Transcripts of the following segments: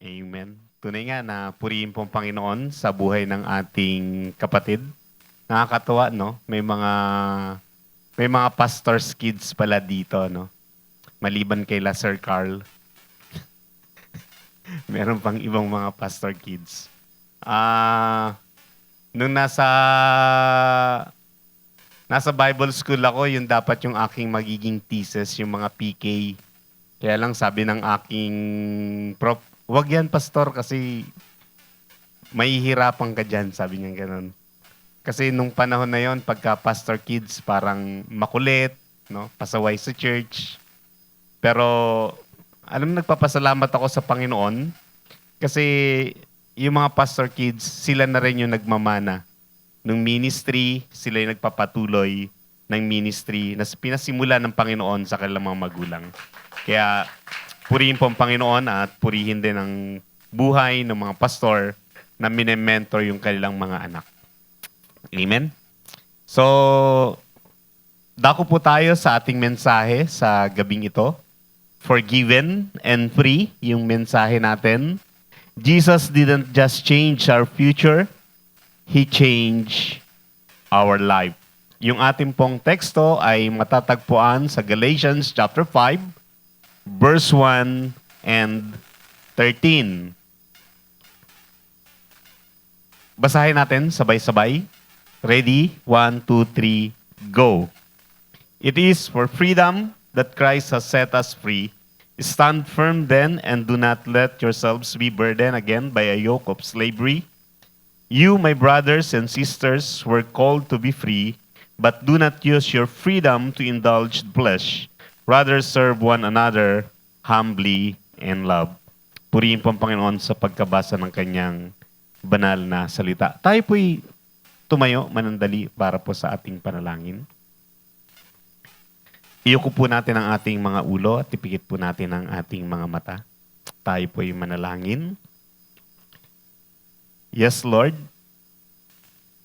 Amen. Tunay nga na purihin pong Panginoon sa buhay ng ating kapatid. Nakakatuwa, no? May mga pastor's kids pala dito, no? Maliban kay Sir Carl, meron pang ibang mga pastor kids. Nung nasa Bible school ako, yung dapat yung aking magiging thesis, yung mga PK. Kaya lang sabi ng aking prof, wag yan pastor kasi mahihirapan ka dyan, sabi niya ganun. Kasi nung panahon na yon, pagka pastor kids, parang makulit, no? Pasaway sa church. Pero alam mo, nagpapasalamat ako sa Panginoon kasi yung mga pastor kids, sila na rin yung nagmamana ng ministry, sila yung nagpapatuloy ng ministry na pinasimula ng Panginoon sa kanilang mga magulang. Kaya purihin po ang Panginoon at purihin din ang buhay ng mga pastor na minementor yung kanilang mga anak. Amen? So, dako po tayo sa ating mensahe sa gabing ito. Forgiven and free, yung mensahe natin. Jesus didn't just change our future, He changed our life. Yung ating pong teksto ay matatagpuan sa Galatians chapter 5, verse 1 and 13. Basahin natin sabay-sabay. Ready? 1, 2, 3, go. It is for freedom that Christ has set us free. Stand firm then and do not let yourselves be burdened again by a yoke of slavery. You, my brothers and sisters, were called to be free, but do not use your freedom to indulge the flesh. Rather, serve one another humbly in love. Purihin po ang Panginoon sa pagkabasa ng kanyang banal na salita. Tayo po'y tumayo manandali para po sa ating panalangin. Iyuko po natin ang ating mga ulo at ipikit po natin ang ating mga mata. Tayo po'y manalangin. Yes, Lord.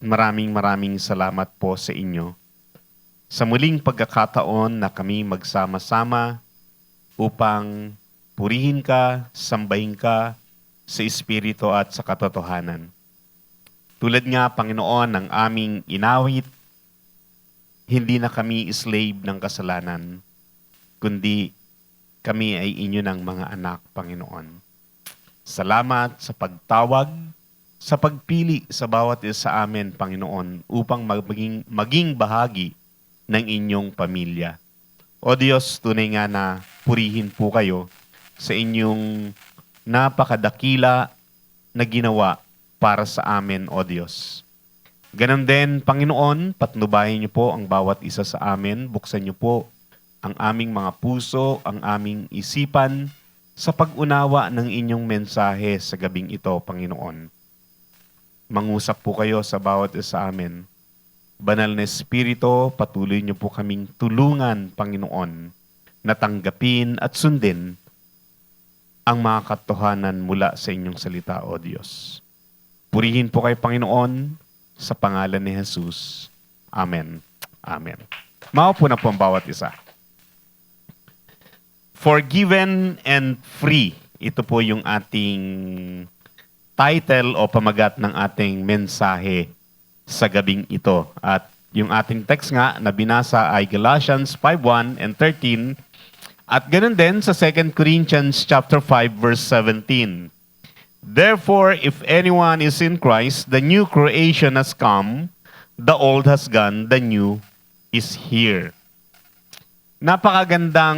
Maraming salamat po sa inyo sa muling pagkakataon na kami magsama-sama upang purihin ka, sambahin ka sa Espiritu at sa katotohanan. Tulad nga, Panginoon, ng aming inawit, hindi na kami slave ng kasalanan, kundi kami ay inyo ng mga anak, Panginoon. Salamat sa pagtawag, sa pagpili sa bawat isa sa amin, Panginoon, upang maging bahagi ng inyong pamilya. O Diyos, tunay nga na purihin po kayo sa inyong napakadakila na ginawa para sa amin, O Diyos. Ganon din, Panginoon, patnubayan niyo po ang bawat isa sa amin. Buksan niyo po ang aming mga puso, ang aming isipan sa pag-unawa ng inyong mensahe sa gabing ito, Panginoon. Mangusap po kayo sa bawat isa sa amin. Banal na Espiritu, patuloy niyo po kaming tulungan, Panginoon, na tanggapin at sundin ang mga katotohanan mula sa inyong salita, O Diyos. Purihin po kayo, Panginoon, sa pangalan ni Jesus. Amen. Amen. Maupo na po ang bawat isa. Forgiven and free. Ito po yung ating title o pamagat ng ating mensahe sa gabing ito. At yung ating text nga na binasa ay Galatians 5:1 and 13. At ganoon din sa 2 Corinthians chapter 5 verse 17. Therefore, if anyone is in Christ, the new creation has come, the old has gone, the new is here. Napakagandang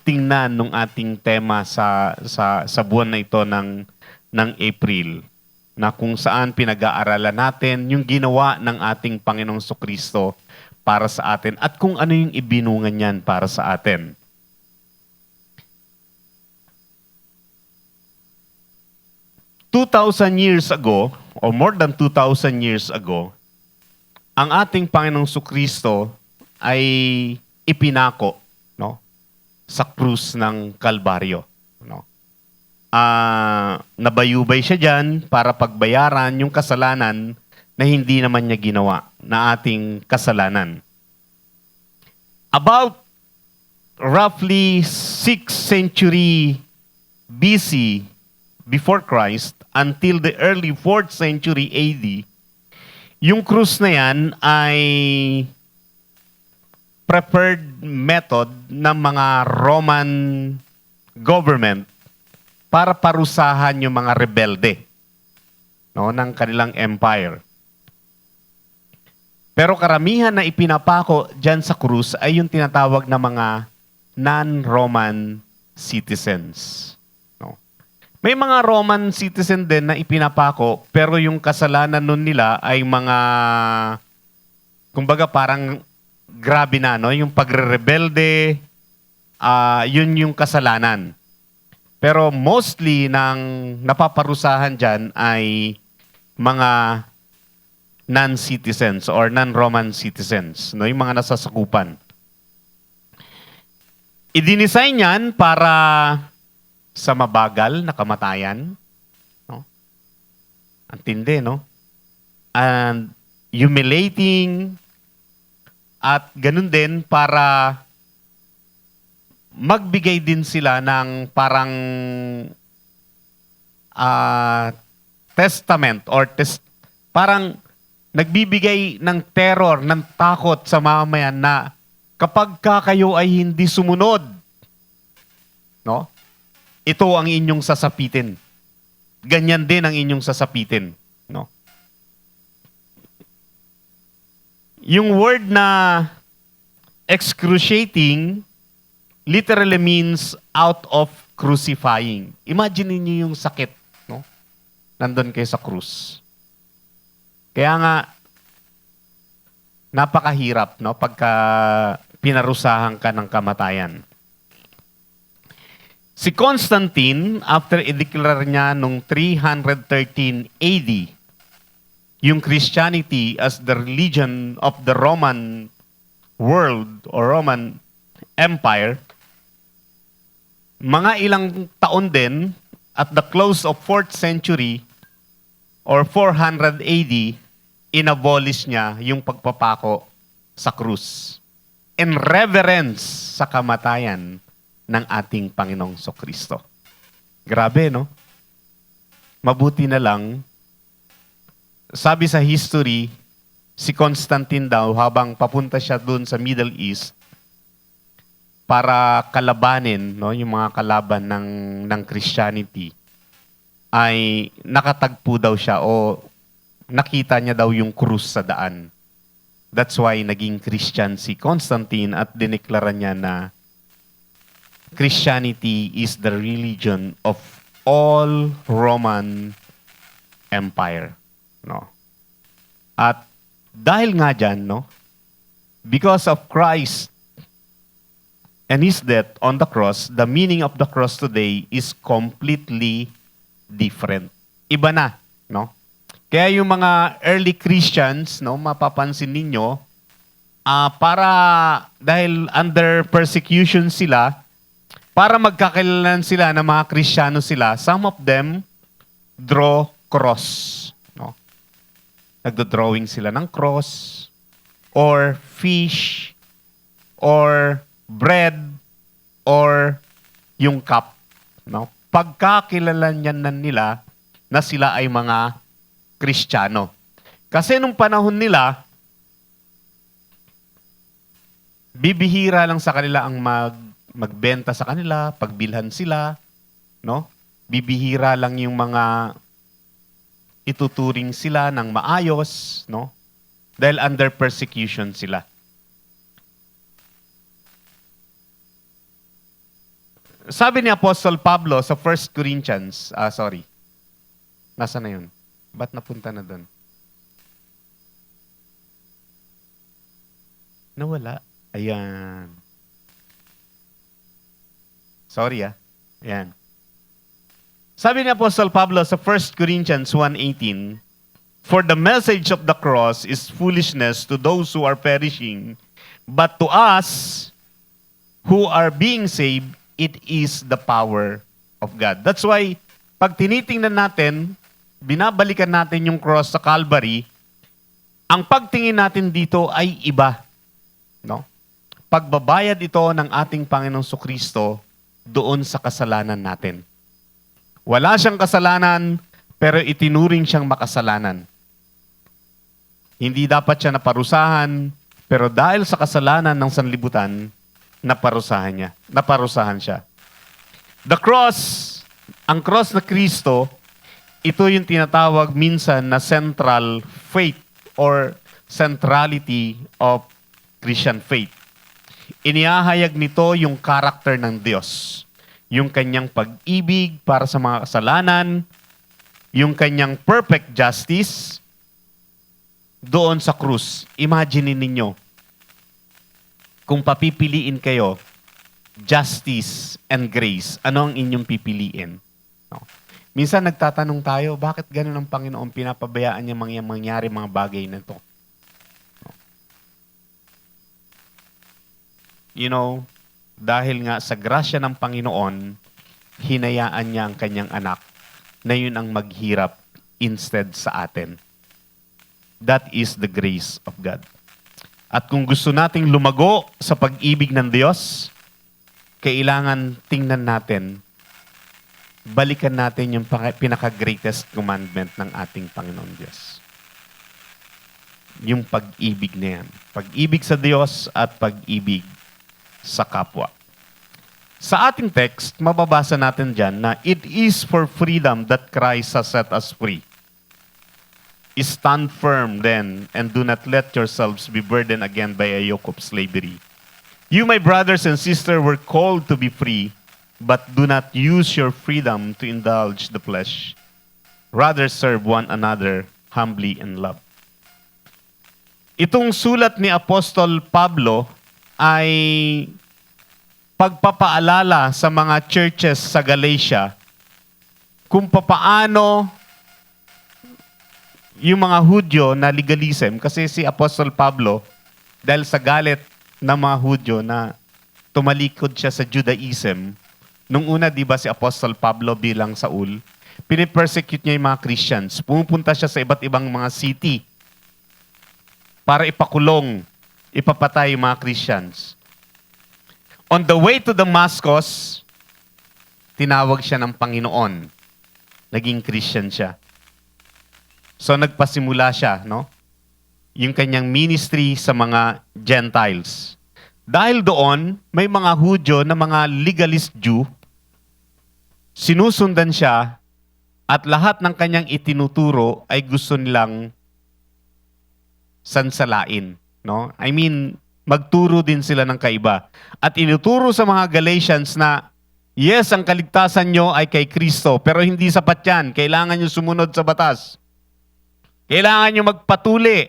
tingnan nung ating tema sa buwan na ito ng April, na kung saan pinag-aaralan natin yung ginawa ng ating Panginoong Jesucristo para sa atin at kung ano yung ibinungan niyan para sa atin. Years ago, or more than 2,000 years ago, ang ating Panginoong Jesucristo ay ipinako, no, sa krus ng Kalbaryo. No? Nabayubay siya dyan para pagbayaran yung kasalanan na hindi naman niya ginawa, na ating kasalanan. About roughly 6th century BC, before Christ until the early 4th century AD, yung krus na yan ay preferred method ng mga Roman government para parusahan yung mga rebelde, no, ng kanilang empire. Pero karamihan na ipinapako dyan sa krus ay yung tinatawag na mga non-Roman citizens. No? May mga Roman citizen din na ipinapako, pero yung kasalanan nun nila ay mga, kumbaga parang grabe na, no? Yung pagre-rebelde, yun yung kasalanan. Pero mostly ng napaparusahan dyan ay mga non-citizens or non-Roman citizens, no? Yung mga nasasakupan. I-design yan para sa mabagal na kamatayan, no? Ang tindi, no? And humiliating, at ganun din para magbigay din sila ng parang testament or parang nagbibigay ng terror, ng takot sa mamamayan na kapag kayo ay hindi sumunod, no? Ito ang inyong sasapitin. Ganyan din ang inyong sasapitin, no? Yung word na excruciating literally means out of crucifying. Imagine niyo yung sakit, no? Nandun kayo sa krus. Kaya nga, napakahirap, no? Pagka pinarusahan ka ng kamatayan. Si Constantine, after i-declare niya noong 313 AD, yung Christianity as the religion of the Roman world or Roman Empire, mga ilang taon din, at the close of 4th century or 400 AD, inabolish niya yung pagpapako sa krus in reverence sa kamatayan ng ating Panginoong Kristo. Grabe, no? Mabuti na lang, sabi sa history, si Constantine daw, habang papunta siya dun sa Middle East, para kalabanin, no, yung mga kalaban ng Christianity, ay nakatagpo daw siya o nakita niya daw yung krus sa daan. That's why naging Christian si Constantine at dineklara niya na Christianity is the religion of all Roman Empire, no? At dahil nga dyan, no, because of Christ and His death on the cross, the meaning of the cross today is completely different. Iba na, no? Kaya yung mga early Christians, no, mapapansin ninyo, para dahil under persecution sila, para magkakailanlan sila na mga Kristiyano sila, some of them draw cross, no? Nagdo-drawing sila ng cross or fish or bread or yung cup, no? Pagkakilalan nila na sila ay mga Kristiyano. Kasi nung panahon nila, bibihira lang sa kanila ang magbenta sa kanila, pagbilhan sila, no? Bibihira lang yung mga ituturing sila ng maayos, no? Dahil under persecution sila. Sabi ni Apostle Pablo sa 1 Corinthians, nasa na yun? Ba't napunta na doon? Nawala. Ayan. Sorry Ayan. Sabi ni Apostle Pablo sa 1 Corinthians 1:18, "For the message of the cross is foolishness to those who are perishing, but to us who are being saved, it is the power of God." That's why, pag tinitingnan natin, binabalikan natin yung cross sa Calvary, ang pagtingin natin dito ay iba, no? Pagbabayad ito ng ating Panginoong Kristo doon sa kasalanan natin. Wala siyang kasalanan, pero itinuring siyang makasalanan. Hindi dapat siya naparusahan, pero dahil sa kasalanan ng sanlibutan, naparusahan siya. The cross, ang cross na Kristo, ito yung tinatawag minsan na central faith or centrality of Christian faith. Inihahayag nito yung karakter ng Diyos. Yung kanyang pag-ibig para sa mga kasalanan, yung kanyang perfect justice doon sa krus. Imagine ninyo, kung papipiliin kayo, justice and grace, ano ang inyong pipiliin? No. Minsan nagtatanong tayo, bakit ganun ang Panginoon pinapabayaan niya mangyari mga bagay na ito? You know, dahil nga sa grasya ng Panginoon, hinayaan niya ang kanyang anak na yun ang maghirap instead sa atin. That is the grace of God. At kung gusto nating lumago sa pag-ibig ng Diyos, kailangan tingnan natin, balikan natin yung pinaka-greatest commandment ng ating Panginoon Diyos. Yung pag-ibig na yan. Pag-ibig sa Diyos at pag-ibig sa kapwa. Sa ating text, mababasa natin dyan na it is for freedom that Christ has set us free. Stand firm then and do not let yourselves be burdened again by a yoke of slavery. You, my brothers and sisters, were called to be free, but do not use your freedom to indulge the flesh. Rather serve one another humbly in love. Itong sulat ni Apostol Pablo ay pagpapaalala sa mga churches sa Galatia kung papaano yung mga Hudyo na legalism, kasi si Apostol Pablo, dahil sa galit ng mga Hudyo na tumalikod siya sa Judaism, nung una, di ba si Apostol Pablo bilang Saul, pinipersecute niya yung mga Christians. Pumupunta siya sa iba't ibang mga city para ipakulong, ipapatay yung mga Christians. On the way to Damascus, tinawag siya ng Panginoon. Naging Christian siya. So nagpasimula siya, no? Yung kanyang ministry sa mga Gentiles. Dahil doon, may mga Hudyo na mga legalist Jew, sinusundan siya at lahat ng kanyang itinuturo ay gusto nilang sansalain, no? I mean, magturo din sila ng kaiba. At inuturo sa mga Galatians na, yes, ang kaligtasan nyo ay kay Kristo, pero hindi sapat yan. Kailangan nyo sumunod sa batas. Kailangan nyo magpatuli.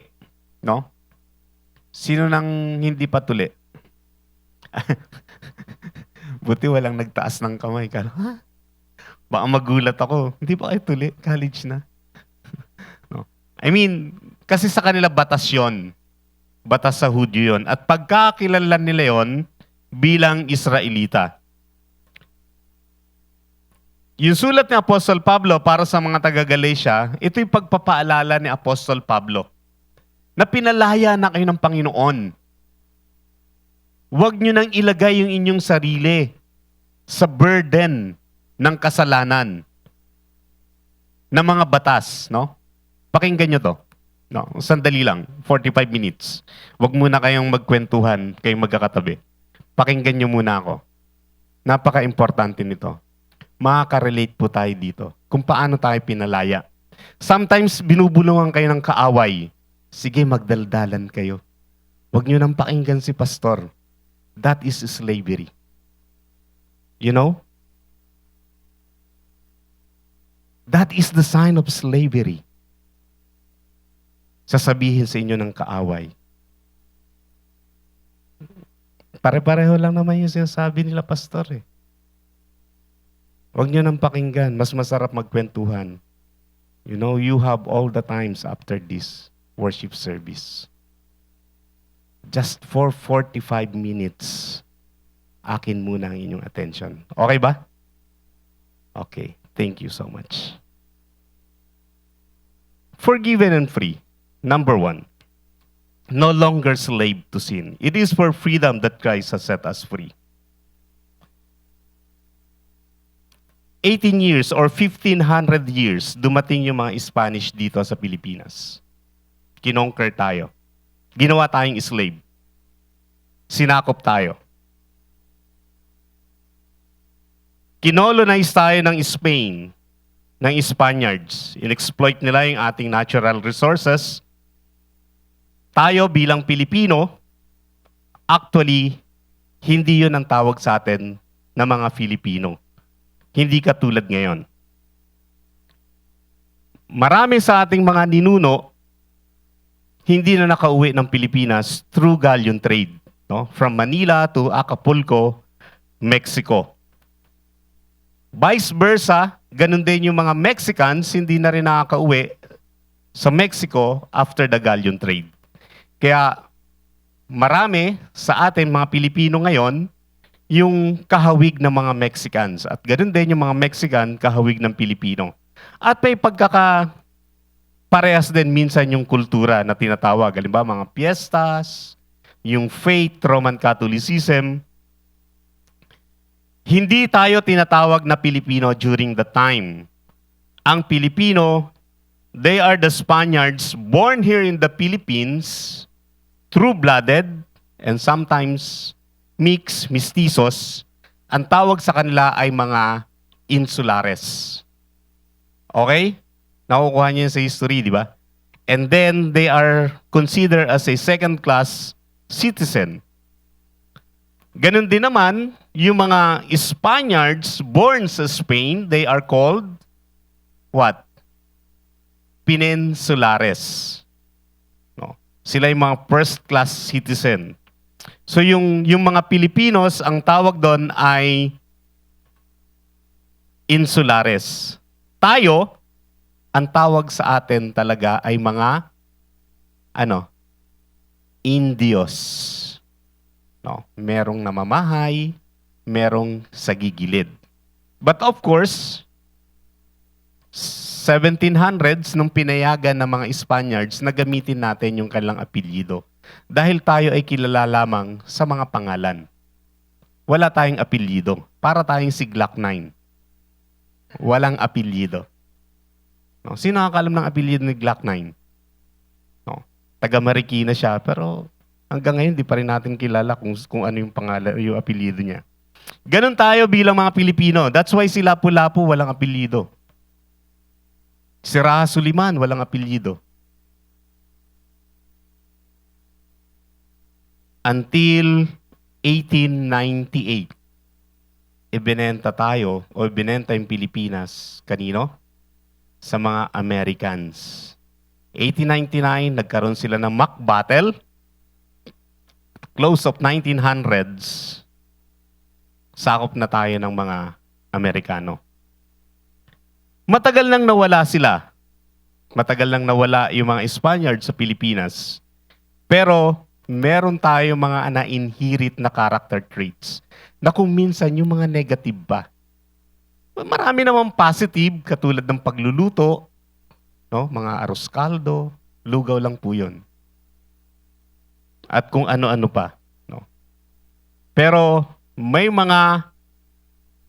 No? Sino nang hindi patuli? Buti walang nagtaas ng kamay. Ha? Baka magulat ako. Hindi pa kayo tuli? College na. No? I mean, kasi sa kanila batas yun. Batas sa Hudyo yun. At pagkakilanlan nila yun bilang Israelita. Yung sulat ni Apostol Pablo para sa mga taga-Galatia, ito yung pagpapaalala ni Apostol Pablo na pinalaya na kayo ng Panginoon. Huwag nyo nang ilagay yung inyong sarili sa burden ng kasalanan ng mga batas, no? Pakinggan nyo to. No, sandali lang, 45 minutes. Huwag muna kayong magkwentuhan, kayong magkakatabi. Pakinggan nyo muna ako. Napaka-importante nito. Makaka-relate po tayo dito kung paano tayo pinalaya. Sometimes, binubulungan kayo ng kaaway. Sige, magdaldalan kayo. Huwag nyo nang pakinggan si pastor. That is slavery. You know? That is the sign of slavery. Sasabihin sa inyo ng kaaway. Pare-pareho lang naman yung sinasabi nila, pastor eh. Huwag nyo nang pakinggan. Mas masarap magkwentuhan. You know, you have all the times after this worship service. Just for 45 minutes, akin muna ang inyong attention. Okay ba? Okay. Thank you so much. Forgiven and free. Number 1. No longer slave to sin. It is for freedom that Christ has set us free. 18 years or 1500 years, dumating yung mga Spanish dito sa Pilipinas. Kinonquer tayo. Ginawa tayong slave. Sinakop tayo. Kinolonize tayo ng Spain, ng Spaniards. In-exploit nila yung ating natural resources. Tayo bilang Pilipino, actually, hindi yun ang tawag sa atin na mga Filipino. Hindi katulad ngayon. Marami sa ating mga ninuno, hindi na nakauwi ng Pilipinas through galleon trade. No? From Manila to Acapulco, Mexico. Vice versa, ganun din yung mga Mexicans, hindi na rin nakakauwi sa Mexico after the galleon trade. Kaya marami sa atin mga Pilipino ngayon, yung kahawig ng mga Mexicans. At ganun din yung mga Mexican, kahawig ng Pilipino. At may parehas din minsan yung kultura na tinatawag. Halimbawa, mga fiestas, yung faith, Roman Catholicism. Hindi tayo tinatawag na Pilipino during the time. Ang Pilipino, they are the Spaniards born here in the Philippines, true-blooded, and sometimes mestizos. Ang tawag sa kanila ay mga insulares. Okay? Nakukuha niyo sa history, di ba? And then they are considered as a second-class citizen. Ganun din naman, yung mga Spaniards born sa Spain, they are called what? Peninsulares. No? Sila yung mga first-class citizen. So yung mga Pilipinos, ang tawag doon ay insulares. Tayo, ang tawag sa atin talaga ay mga Indios. No, merong namamahay, merong sa gigilid. But of course, 1700s nung pinayagan ng mga Spaniards na gamitin natin yung kanilang apelyido. Dahil tayo ay kilala lamang sa mga pangalan. Wala tayong apelyido. Para tayong si Glock 9. Walang apelyido. No? Sino nakakalam ng apelyido ni Glock 9? No? Taga Marikina siya, pero hanggang ngayon di pa rin natin kilala kung ano yung pangalan, yung apelyido niya. Ganon tayo bilang mga Pilipino. That's why si Lapu-Lapu walang apelyido. Si Raha Suliman walang apelyido. Until 1898, ibinenta tayo o ibinenta yung Pilipinas. Kanino? Sa mga Americans. 1899, nagkaroon sila ng mock battle. Close of 1900s, sakop na tayo ng mga Amerikano. Matagal nang nawala sila. Matagal nang nawala yung mga Spaniards sa Pilipinas. Pero meron tayo mga na-inherit na character traits na kung minsan yung mga negative ba. Marami namang positive, katulad ng pagluluto, no? Mga arroz caldo, lugaw lang po yun. At kung ano-ano pa. No? Pero may mga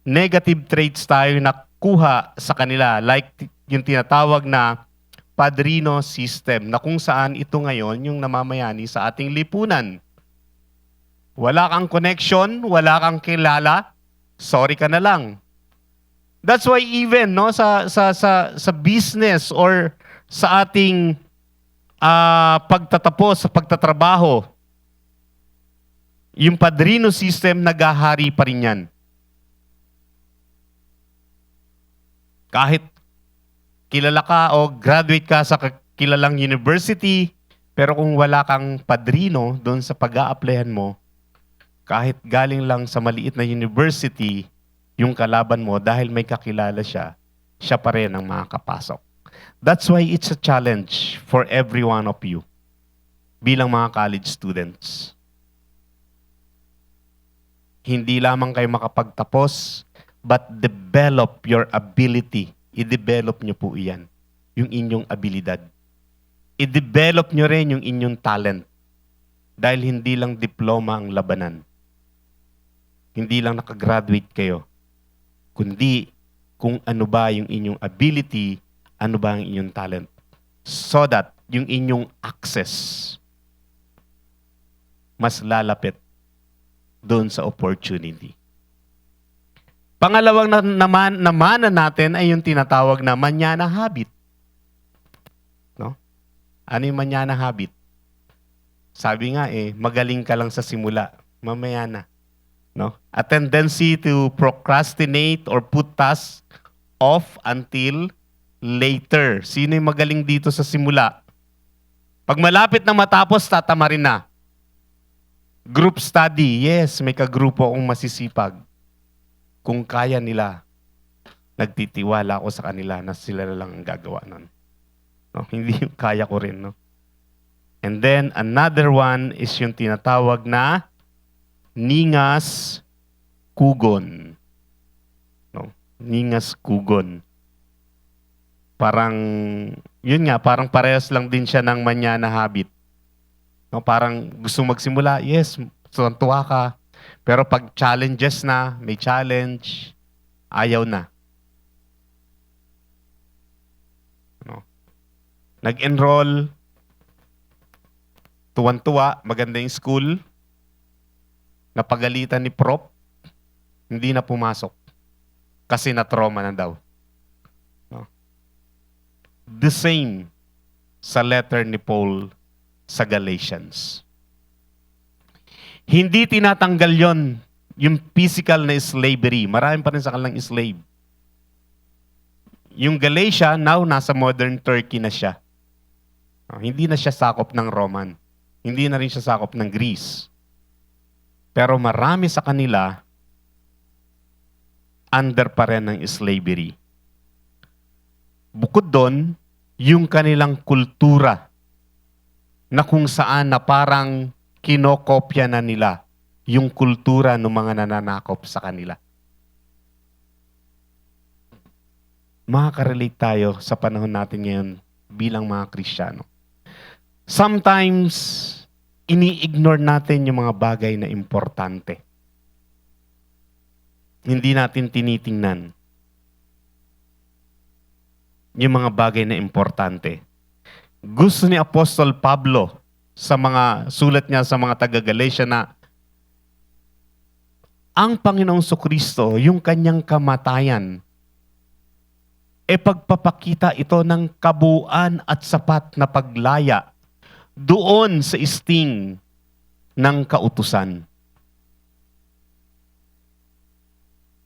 negative traits tayo na kuha sa kanila, like yung tinatawag na padrino system, na kung saan ito ngayon yung namamayani sa ating lipunan. Wala kang connection, wala kang kilala, sorry ka na lang. That's why even no sa business or sa ating pagtatapos sa pagtatrabaho, yung padrino system naghahari pa rin yan. Kahit kilala ka o graduate ka sa kilalang university, pero kung wala kang padrino doon sa pag-a-applyan mo, kahit galing lang sa maliit na university, yung kalaban mo, dahil may kakilala siya, siya pa rin ang makakapasok. That's why it's a challenge for every one of you bilang mga college students. Hindi lamang kayo makapagtapos, but develop your ability. I-develop nyo po iyan, yung inyong abilidad. I-develop nyo rin yung inyong talent. Dahil hindi lang diploma ang labanan. Hindi lang nakagraduate kayo. Kundi kung ano ba yung inyong ability, ano ba ang inyong talent. So that yung inyong access mas lalapit doon sa opportunity. Pangalawang naman natin ay yung tinatawag na manyana habit. No? Ano yung manyana habit? Sabi nga magaling ka lang sa simula, mamaya na. No? A tendency to procrastinate or put tasks off until later. Sino yung magaling dito sa simula? Pag malapit na matapos, tatamarin na. Group study, yes, may kagrupo akong masisipag. Kung kaya nila, nagtitiwala ako sa kanila na sila lang ang gagawa nun. No? Hindi yung kaya ko rin. No? And then, another one is yung tinatawag na ningas kugon. No? Ningas kugon. Parang, yun nga, parang parehas lang din siya ng manyana habit. No? Parang gusto magsimula, yes, tuwa ka. Pero pag challenges na, may challenge, ayaw na. No? Nag-enroll, tuwan-tuwa, maganda yung school, napagalitan ni Prof, hindi na pumasok. Kasi na-trauma na daw. No? The same sa letter ni Paul sa Galatians. Hindi tinatanggal yon yung physical na slavery. Marami pa rin sa kanilang slave. Yung Galatia, now nasa modern Turkey na siya. Hindi na siya sakop ng Roman. Hindi na rin siya sakop ng Greece. Pero marami sa kanila under pa rin ng slavery. Bukod doon, yung kanilang kultura na kung saan na parang kinokopya na nila yung kultura ng mga nananakop sa kanila. Makaka-relate tayo sa panahon natin ngayon bilang mga Kristiyano. Sometimes, ini-ignore natin yung mga bagay na importante. Hindi natin tinitingnan yung mga bagay na importante. Gusto ni Apostol Pablo sa mga sulat niya sa mga taga-Galatia na ang Panginoong Kristo, yung kanyang kamatayan, pagpapakita ito ng kabuuan at sapat na paglaya doon sa isting ng kautusan.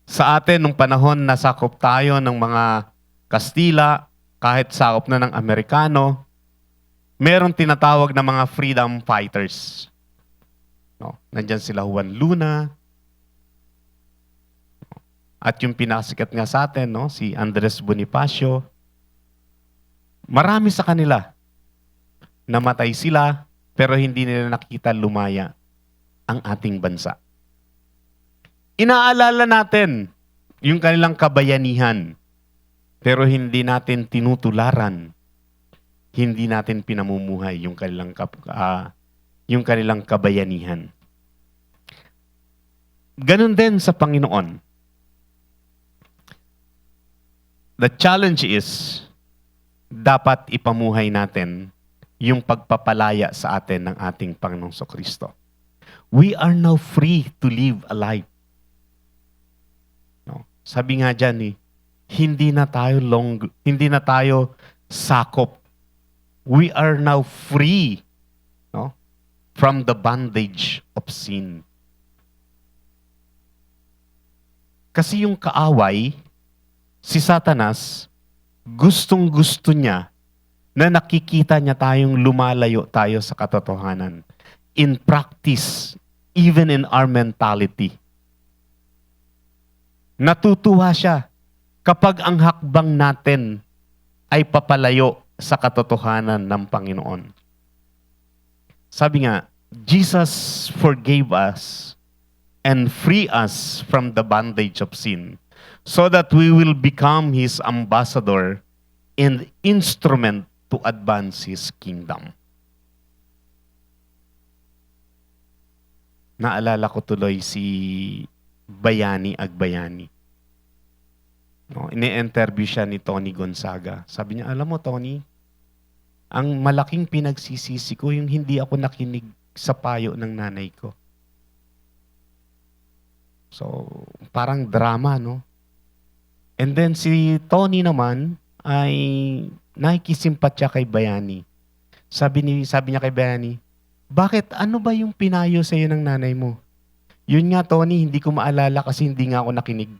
Sa atin, nung panahon na sakop tayo ng mga Kastila, kahit sakop na ng Amerikano, meron tinatawag na mga freedom fighters. No? Nandyan sila Juan Luna. At yung pinasikat nga sa atin, no? Si Andres Bonifacio. Marami sa kanila. Namatay sila, pero hindi nila nakita lumaya ang ating bansa. Inaalala natin yung kanilang kabayanihan, pero hindi natin tinutularan. Hindi natin pinamumuhay yung kanilang kabayanihan. Ganun din sa Panginoon. The challenge is, dapat ipamuhay natin yung pagpapalaya sa atin ng ating Panginoong Kristo. We are now free to live a life. No? Sabi nga dyan, hindi na tayo sakop. We are now free, no, from the bondage of sin. Kasi yung kaaway, si Satanas, gustong-gusto niya na nakikita niya tayong lumalayo tayo sa katotohanan. In practice, even in our mentality. Natutuwa siya kapag ang hakbang natin ay papalayo sa katotohanan ng Panginoon. Sabi nga, Jesus forgave us and free us from the bondage of sin so that we will become His ambassador and instrument to advance His kingdom. Naalala ko tuloy si Bayani Agbayani. No, ini-interview siya ni Tony Gonzaga. Sabi niya, alam mo Tony, ang malaking pinagsisisi ko yung hindi ako nakinig sa payo ng nanay ko. So, parang drama, no? And then si Tony naman ay nakikisimpatya kay Bayani. Sabi niya kay Bayani, bakit? Ano ba yung pinayo sa iyo ng nanay mo? Yun nga, Tony, hindi ko maalala kasi hindi nga ako nakinig.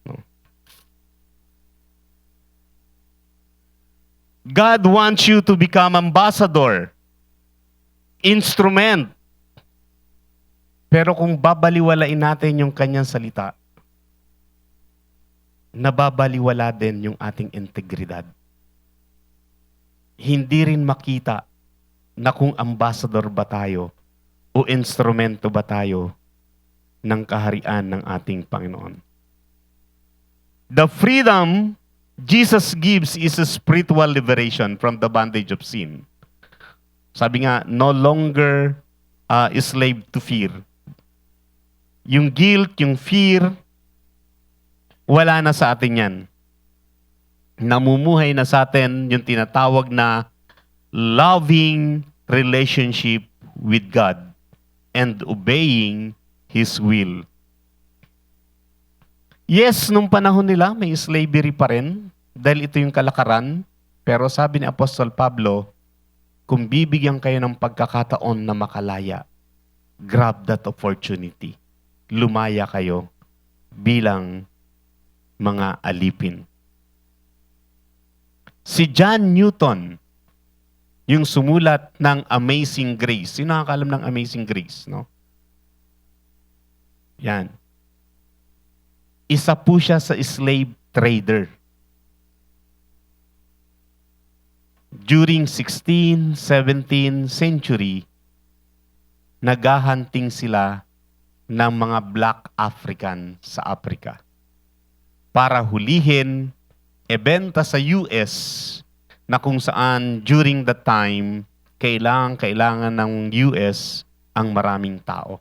No. God wants you to become ambassador, instrument. Pero kung babaliwalain natin yung kanyang salita, nababaliwala din yung ating integridad. Hindi rin makita na kung ambassador ba tayo o instrumento ba tayo ng kaharian ng ating Panginoon. The freedom Jesus gives is a spiritual liberation from the bondage of sin. Sabi nga, no longer slave to fear. Yung guilt, yung fear, wala na sa atin yan. Namumuhay na sa atin yung tinatawag na loving relationship with God and obeying His will. Yes, nung panahon nila, may slavery pa rin dahil ito yung kalakaran. Pero sabi ni Apostol Pablo, kung bibigyan kayo ng pagkakataon na makalaya, grab that opportunity. Lumaya kayo bilang mga alipin. Si John Newton, yung sumulat ng Amazing Grace. Sino nakakalam ng Amazing Grace? No? Yan. Isa po siya sa slave trader. During 16th, 17th century, naghahunting sila ng mga Black African sa Africa para hulihin, ebenta sa US na kung saan during that time, kailangan ng US ang maraming tao.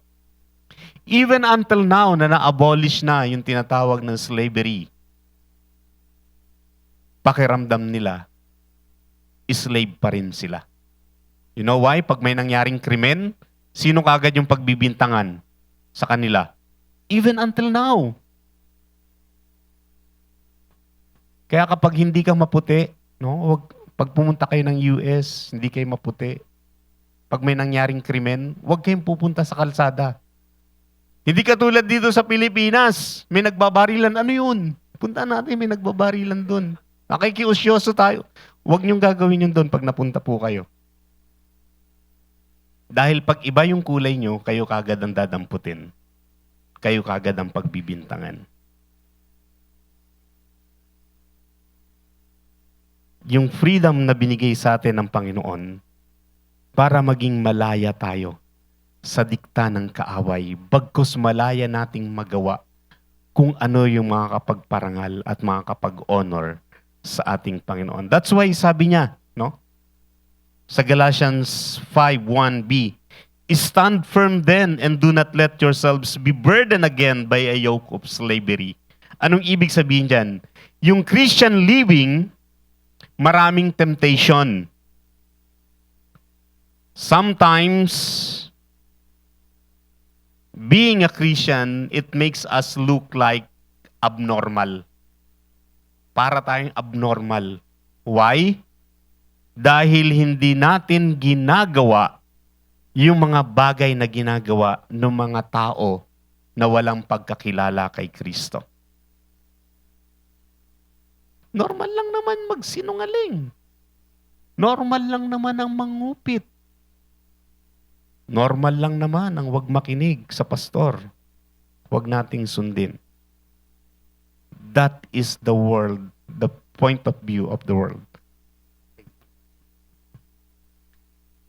Even until now na na-abolish na yung tinatawag ng slavery, pakiramdam nila, slave pa rin sila. You know why? Pag may nangyaring krimen, sino kagad yung pagbibintangan sa kanila? Even until now. Kaya kapag hindi ka maputi, no, pag pumunta kayo ng US, hindi kayo maputi. Pag may nangyaring krimen, huwag kayong pupunta sa kalsada. Hindi katulad dito sa Pilipinas, may nagbabarilan. Ano yun? Punta natin, may nagbabarilan doon. Nakikiusyoso tayo. Huwag niyong gagawin yun doon pag napunta po kayo. Dahil pag iba yung kulay nyo, kayo kagad ang dadamputin. Kayo kagad ang pagbibintangan. Yung freedom na binigay sa atin ng Panginoon para maging malaya tayo sa dikta ng kaaway, bagkus malaya nating magawa kung ano yung mga kapagparangal at mga kapag-honor sa ating Panginoon. That's why sabi niya, no? Sa Galatians 5:1b, stand firm then and do not let yourselves be burdened again by a yoke of slavery. Anong ibig sabihin dyan? Yung Christian living, maraming temptation. Sometimes, being a Christian, it makes us look like abnormal. Para tayong abnormal. Why? Dahil hindi natin ginagawa yung mga bagay na ginagawa ng mga tao na walang pagkakilala kay Kristo. Normal lang naman magsinungaling. Normal lang naman ang mangupit. Normal lang naman ang wag makinig sa pastor. Wag nating sundin. That is the world, the point of view of the world.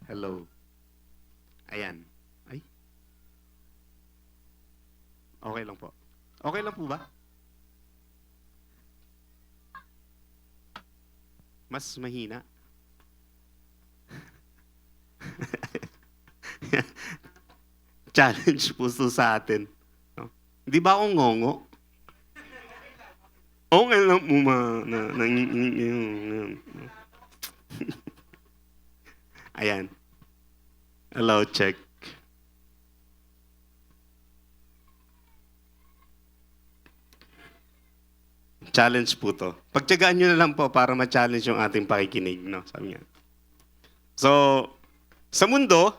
Hello. Ayan. Ay. Okay lang po. Okay lang po ba? Mas mahina. Challenge po sa atin. No? Di ba ako ngongo? Okay lang mo Ayan. Hello, check. Challenge po to. Pagtyagaan nyo na lang po para ma-challenge yung ating pakikinig. No? Sabi nga. So, sa mundo,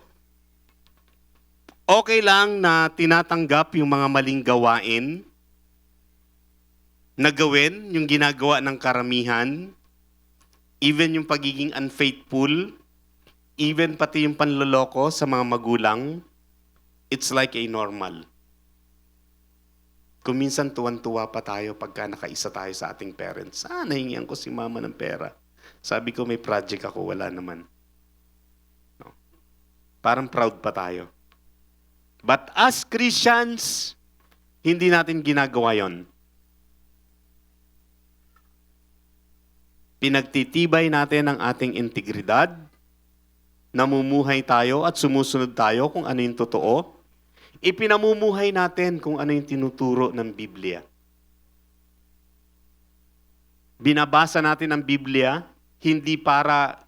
okay lang na tinatanggap yung mga maling gawain na gawin, yung ginagawa ng karamihan, even yung pagiging unfaithful, even pati yung panloloko sa mga magulang, it's like a normal. Kung minsan tuwan-tuwa pa tayo pagka nakaisa tayo sa ating parents. Nahingian ko si mama ng pera. Sabi ko may project ako, wala naman. No. Parang proud pa tayo. But as Christians, hindi natin ginagawa yon. Pinagtitibay natin ang ating integridad, namumuhay tayo at sumusunod tayo kung ano yung totoo. Ipinamumuhay natin kung ano yung tinuturo ng Biblia. Binabasa natin ang Biblia, hindi para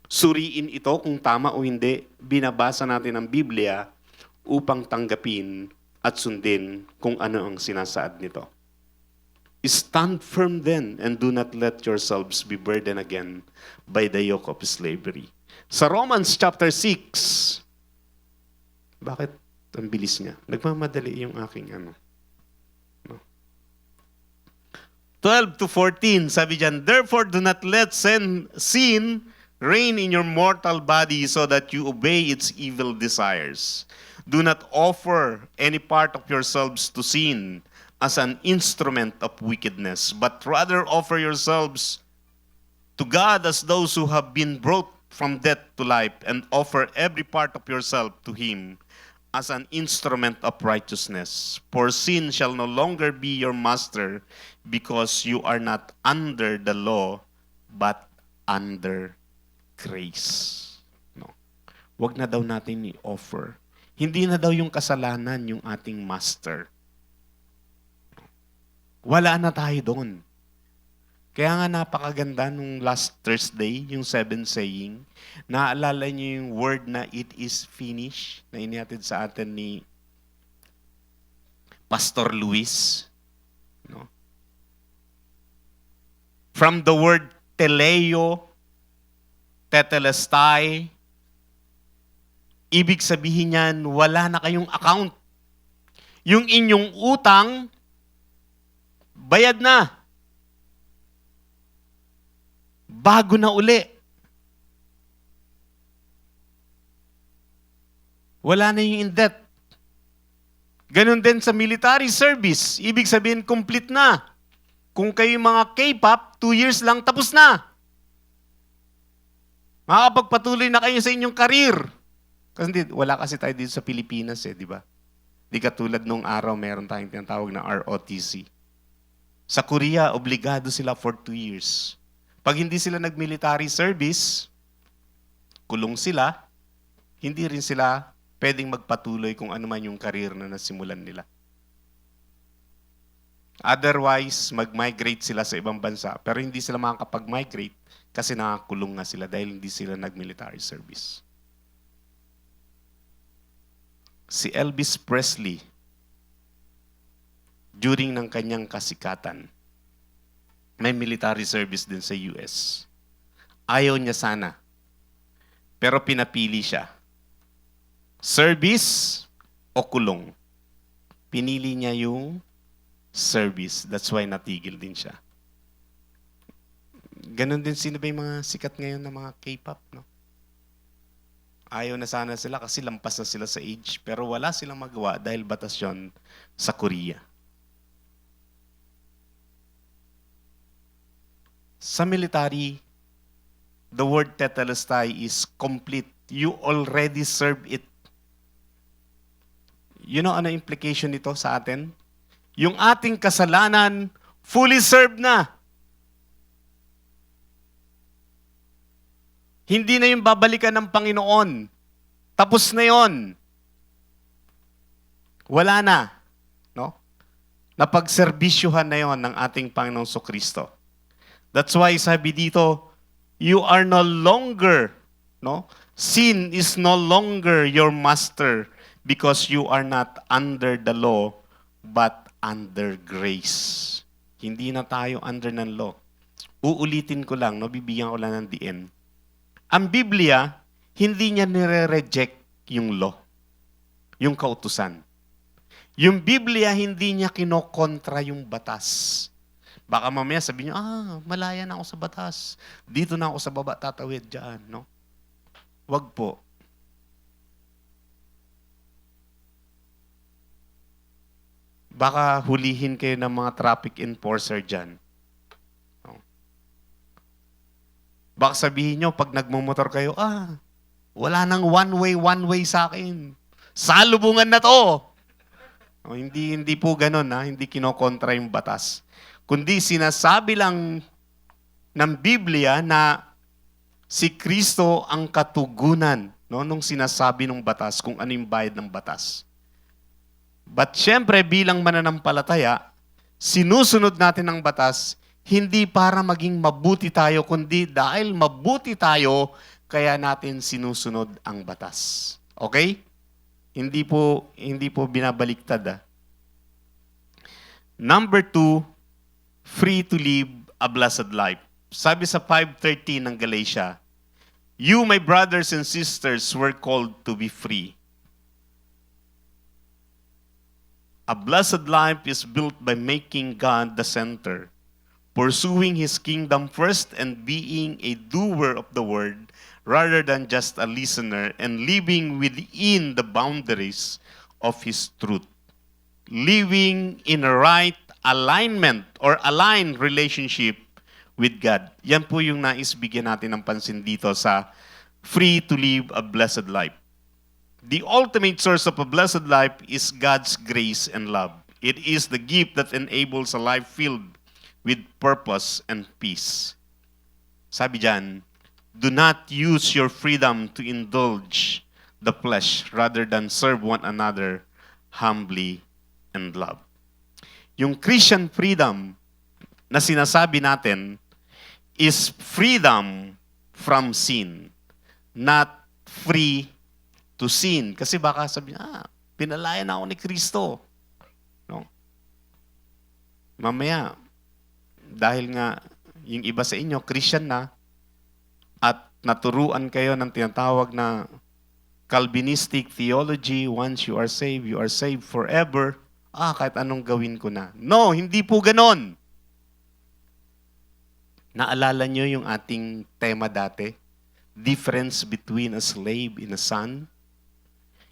suriin ito kung tama o hindi. Binabasa natin ang Biblia upang tanggapin at sundin kung ano ang sinasaad nito. Stand firm then and do not let yourselves be burdened again by the yoke of slavery. Sa Romans chapter 6, bakit ang bilis niya? Nagmamadali yung aking ano. No? 12 to 14, sabi dyan, therefore do not let sin reign in your mortal body so that you obey its evil desires. Do not offer any part of yourselves to sin as an instrument of wickedness, but rather offer yourselves to God as those who have been brought from death to life, and offer every part of yourself to Him as an instrument of righteousness. For sin shall no longer be your master, because you are not under the law, but under grace. No. Wag na daw natin i-offer. Hindi na daw yung kasalanan yung ating master. Wala na tayo doon. Kaya nga napakaganda nung last Thursday, yung 7 saying, naalala niyo yung word na it is finished, na inihatid sa atin ni Pastor Luis. No? From the word teleo, tetelestai, ibig sabihin niyan, wala na kayong account. Yung inyong utang, bayad na. Bago na uli. Wala na yung in debt. Ganon din sa military service. Ibig sabihin, complete na. Kung kayo mga K-pop, 2 years lang, tapos na. Makakapagpatuloy na kayo sa inyong karir. Kasi wala kasi tayo dito sa Pilipinas di ba? Di katulad nung araw, meron tayong tinatawag na ROTC. Sa Korea, obligado sila for 2 years. Pag hindi sila nag-military service, kulong sila, hindi rin sila pwedeng magpatuloy kung ano man yung career na nasimulan nila. Otherwise, mag-migrate sila sa ibang bansa, pero hindi sila makakapag-migrate kasi nakakulong nga sila dahil hindi sila nag-military service. Si Elvis Presley, during ng kanyang kasikatan, may military service din sa US. Ayaw niya sana. Pero pinapili siya. Service o kulong. Pinili niya yung service. That's why natigil din siya. Ganon din, sino ba yung mga sikat ngayon na mga K-pop, no? Ayaw na sana sila kasi lampas na sila sa age, pero wala silang magawa dahil batas yun sa Korea. Sa military, the word tetelestai is complete. You already serve it. You know ano implication nito sa atin? Yung ating kasalanan, fully served na. Hindi na yung babalikan ng Panginoon. Tapos na yon. Wala na. No? Napagserbisyuhan na yon ng ating Panginoong Kristo. That's why sabi dito, you are no longer, no? Sin is no longer your master because you are not under the law but under grace. Hindi na tayo under ng law. Uulitin ko lang, no? Bibigyan ko lang ng diin. Ang Biblia, hindi niya nire-reject yung law, yung kautusan. Yung Biblia, hindi niya kinokontra yung batas. Baka mamaya sabihin niyo, malaya na ako sa batas. Dito na ako sa baba tatawid dyan, no? Wag po. Baka hulihin kayo ng mga traffic enforcer dyan. No? Baka sabihin nyo, pag nagmumotor kayo, wala nang one way sa akin. Salubungan na to! O, hindi po ganun, hindi kinokontra yung batas. Kundi sinasabi lang ng Biblia na si Kristo ang katugunan, no, nung sinasabi ng batas, kung ano yung bayad ng batas. But syempre, bilang mananampalataya, sinusunod natin ang batas, hindi para maging mabuti tayo, kundi dahil mabuti tayo, kaya natin sinusunod ang batas. Okay? Hindi po binabaliktad. Number 2, free to live a blessed life. Sabi sa 5:13 ng Galatia, you, my brothers and sisters, were called to be free. A blessed life is built by making God the center, pursuing His kingdom first and being a doer of the word rather than just a listener, and living within the boundaries of His truth. Living in a right alignment or aligned relationship with God. Yan po yung nais bigyan natin ng pansin dito sa free to live a blessed life. The ultimate source of a blessed life is God's grace and love. It is the gift that enables a life filled with purpose and peace. Sabi dyan, do not use your freedom to indulge the flesh rather than serve one another humbly and love. Yung Christian freedom na sinasabi natin is freedom from sin, not free to sin. Kasi baka sabihin, pinalaya na ako ni Kristo. No? Mamaya, dahil nga yung iba sa inyo, Christian na, at naturuan kayo ng tinatawag na Calvinistic theology, once you are saved forever, kahit anong gawin ko na. No, hindi po ganon. Naalala nyo yung ating tema dati? Difference between a slave and a son?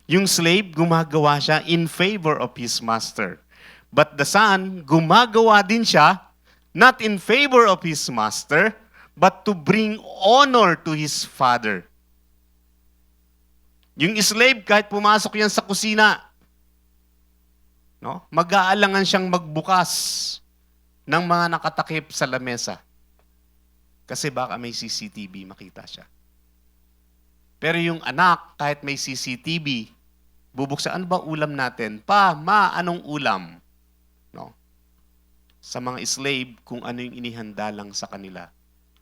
Yung slave, gumagawa siya in favor of his master. But the son, gumagawa din siya not in favor of his master, but to bring honor to his father. Yung slave, kahit pumasok yan sa kusina, no, mag-aalangan siyang magbukas ng mga nakatakip sa lamesa. Kasi baka may CCTV, makita siya. Pero yung anak, kahit may CCTV, bubuksan, ano ba ulam natin? Pa, ma, anong ulam? No? Sa mga slave, kung ano yung inihanda lang sa kanila,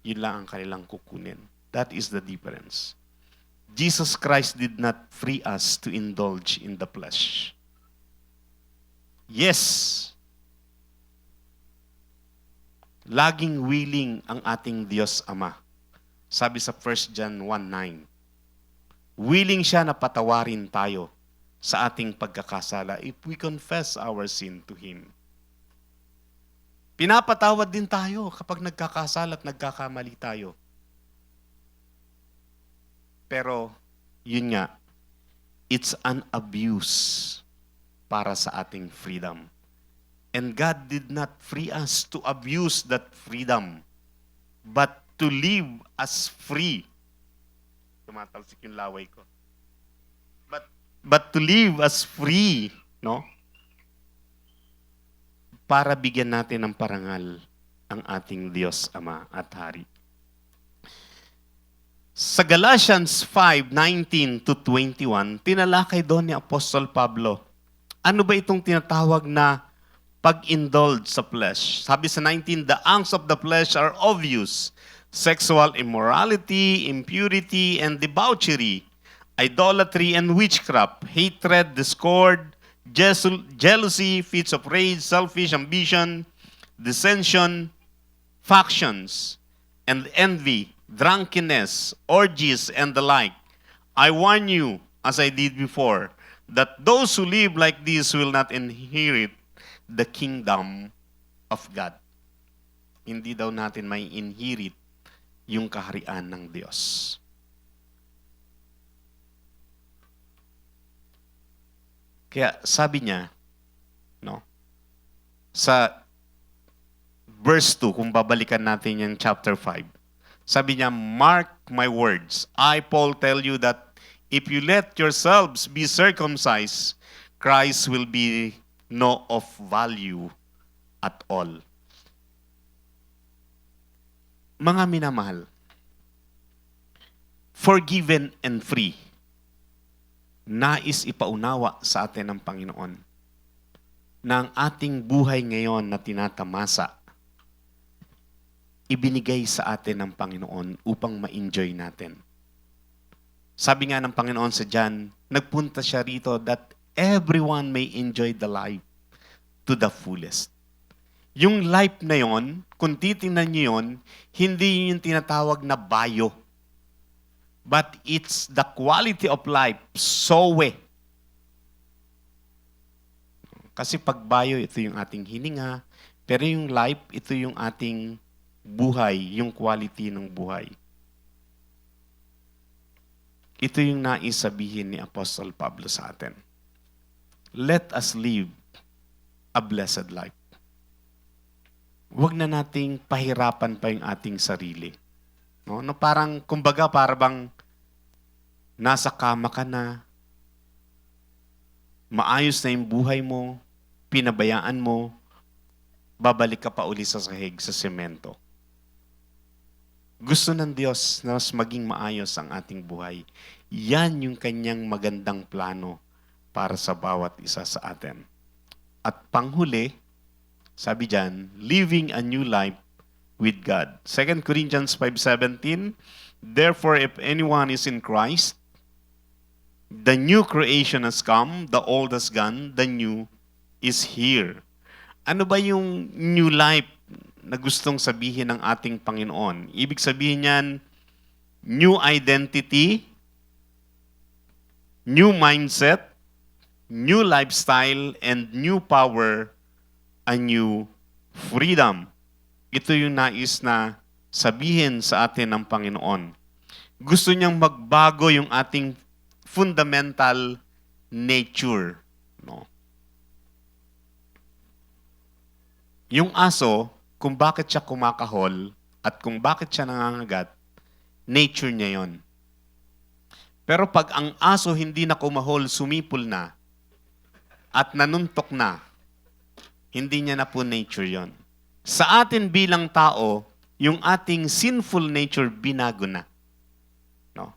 yun lang ang kanilang kukunin. That is the difference. Jesus Christ did not free us to indulge in the flesh. Yes, laging willing ang ating Diyos Ama. Sabi sa 1 John 1:9, willing siya na patawarin tayo sa ating pagkakasala if we confess our sin to Him. Pinapatawad din tayo kapag nagkakasala at nagkakamali tayo. Pero, yun nga, it's an abuse para sa ating freedom. And God did not free us to abuse that freedom, but to live as free. Tumatalsik yung laway ko. But to live as free, no? Para bigyan natin ng parangal ang ating Diyos Ama at Hari. Sa Galatians 5:19 to 21, tinalakay doon ni Apostol Pablo. Ano ba itong tinatawag na pag-indulge sa flesh. Sabi sa 19, the acts of the flesh are obvious. Sexual immorality, impurity, and debauchery, idolatry and witchcraft, hatred, discord, jealousy, fits of rage, selfish ambition, dissension, factions, and envy, drunkenness, orgies, and the like. I warn you, as I did before, that those who live like this will not inherit the kingdom of God. Hindi daw natin may inherit yung kaharian ng Diyos. Kaya sabi niya, no, sa verse 2, kung babalikan natin yung chapter 5, sabi niya, mark my words. I, Paul, tell you that if you let yourselves be circumcised, Christ will be no of value at all. Mga minamahal, forgiven and free, nais ipaunawa sa atin ng Panginoon na ang ating buhay ngayon na tinatamasa, ibinigay sa atin ng Panginoon upang ma-enjoy natin. Sabi nga ng Panginoon sa John, nagpunta siya rito that everyone may enjoy the life to the fullest. Yung life na yon, kung titingnan niyo yun, hindi yun yung tinatawag na bayo. But it's the quality of life, sowe. Kasi pag bayo, ito yung ating hininga. Pero yung life, ito yung ating buhay, yung quality ng buhay. Ito yung nais sabihin ni Apostle Pablo sa atin. Let us live a blessed life. Huwag na nating pahirapan pa yung ating sarili. No, parang, kumbaga, parang nasa kama ka na, maayos na yung buhay mo, pinabayaan mo, babalik ka pa uli sa sahig, sa semento. Gusto ng Diyos na mas maging maayos ang ating buhay. Yan yung kanyang magandang plano para sa bawat isa sa atin. At panghuli, sabi dyan, living a new life with God. 2 Corinthians 5:17, therefore, if anyone is in Christ, the new creation has come, the old has gone, the new is here. Ano ba yung new life na gustong sabihin ng ating Panginoon? Ibig sabihin niyan, new identity, new mindset, new lifestyle, and new power, a new freedom. Ito yung nais na sabihin sa atin ng Panginoon. Gusto niyang magbago yung ating fundamental nature. No? Yung aso, kung bakit siya kumakahol at kung bakit siya nangangagat, nature niya yon. Pero pag ang aso hindi na kumahol, sumipol na, at nanuntok na, hindi niya na po nature yon. Sa atin bilang tao, yung ating sinful nature binago na. No?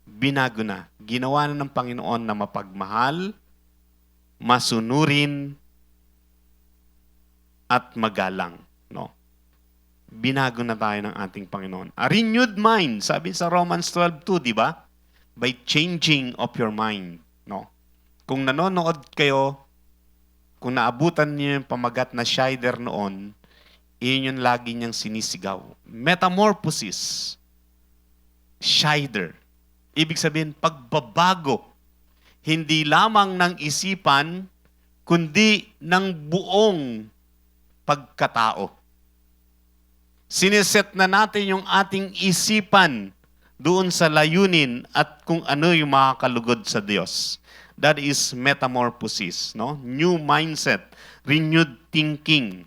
Binago na. Ginawa na ng Panginoon na mapagmahal, masunurin, at magalang. No? Binago na tayo ng ating Panginoon. A renewed mind, sabi sa Romans 12:2, di ba? By changing of your mind. No? Kung nanonood kayo, kung naabutan niyo yung pamagat na Shider noon, iyon yung lagi niyang sinisigaw. Metamorphosis. Shider. Ibig sabihin, pagbabago. Hindi lamang ng isipan, kundi ng buong pagkatao. Sineset na natin yung ating isipan doon sa layunin at kung ano yung makakalugod sa Diyos. That is metamorphosis, no? New mindset, renewed thinking,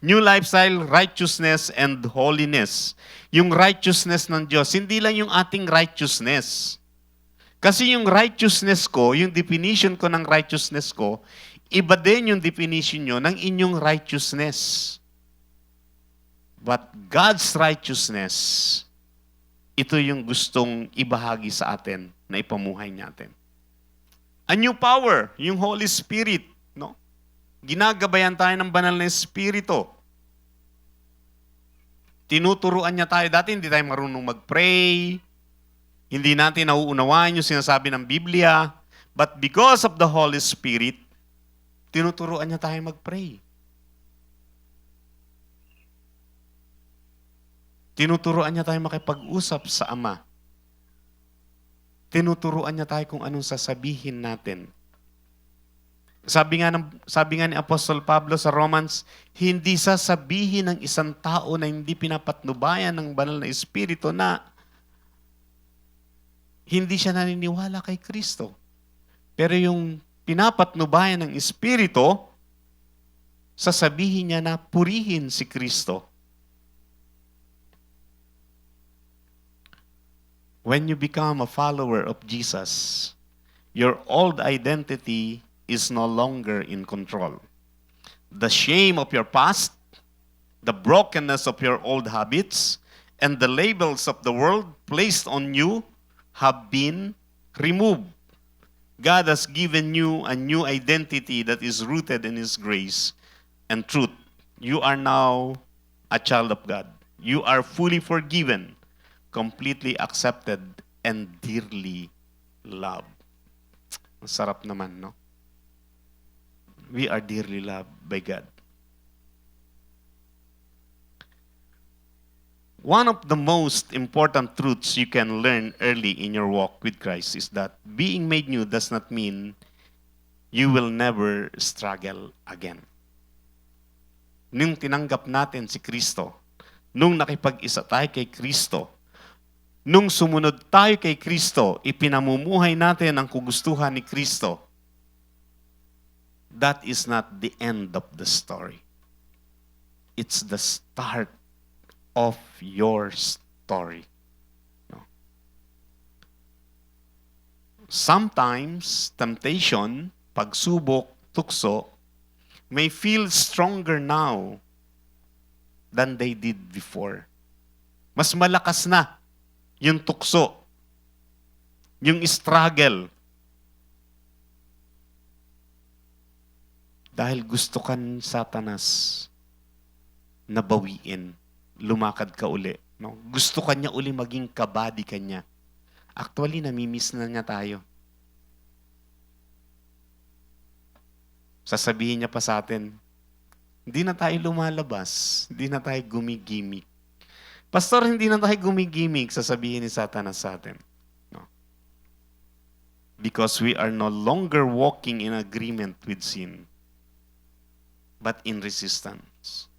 new lifestyle, righteousness, and holiness. Yung righteousness ng Diyos, hindi lang yung ating righteousness. Kasi yung righteousness ko, yung definition ko ng righteousness ko, iba din yung definition nyo ng inyong righteousness. But God's righteousness, ito yung gustong ibahagi sa atin na ipamuhay natin. A new power, yung Holy Spirit, no? Ginagabayan tayo ng banal na Espiritu. Tinuturuan niya tayo. Dati hindi tayo marunong mag-pray. Hindi natin nauunawaan yung sinasabi ng Biblia. But because of the Holy Spirit, tinuturuan niya tayo mag-pray. Tinuturuan niya tayo makipag-usap sa Ama. Tinuturuan niya tayo kung anong sasabihin natin. Sabi nga ni Apostol Pablo sa Romans, hindi sasabihin ng isang tao na hindi pinapatnubayan ng banal na Espiritu na hindi siya naniniwala kay Kristo. Pero yung pinapatnubayan ng Espiritu, sasabihin niya na purihin si Kristo. When you become a follower of Jesus, your old identity is no longer in control. The shame of your past, the brokenness of your old habits, and the labels of the world placed on you have been removed. God has given you a new identity that is rooted in His grace and truth. You are now a child of God. You are fully forgiven, completely accepted, and dearly loved. Masarap naman, no? We are dearly loved by God. One of the most important truths you can learn early in your walk with Christ is that being made new does not mean you will never struggle again. Nung tinanggap natin si Kristo, nung nakipag-isa tayo kay Kristo, nung sumunod tayo kay Kristo, ipinamumuhay natin ang kagustuhan ni Kristo, that is not the end of the story. It's the start of your story. No? Sometimes, temptation, pagsubok, tukso, may feel stronger now than they did before. Mas malakas na yung tukso, yung struggle. Dahil gusto ka ng Satanas na bawiin, lumakad ka uli. No? Gusto ka niya uli maging kabady ka niya. Actually, namimiss na niya tayo. Sasabihin niya pa sa atin, hindi na tayo lumalabas, hindi na tayo gumigimik. Pastor, hindi na tayo gumigimik, sasabihin ni Satanas sa atin. No? Because we are no longer walking in agreement with sin, but in resistance.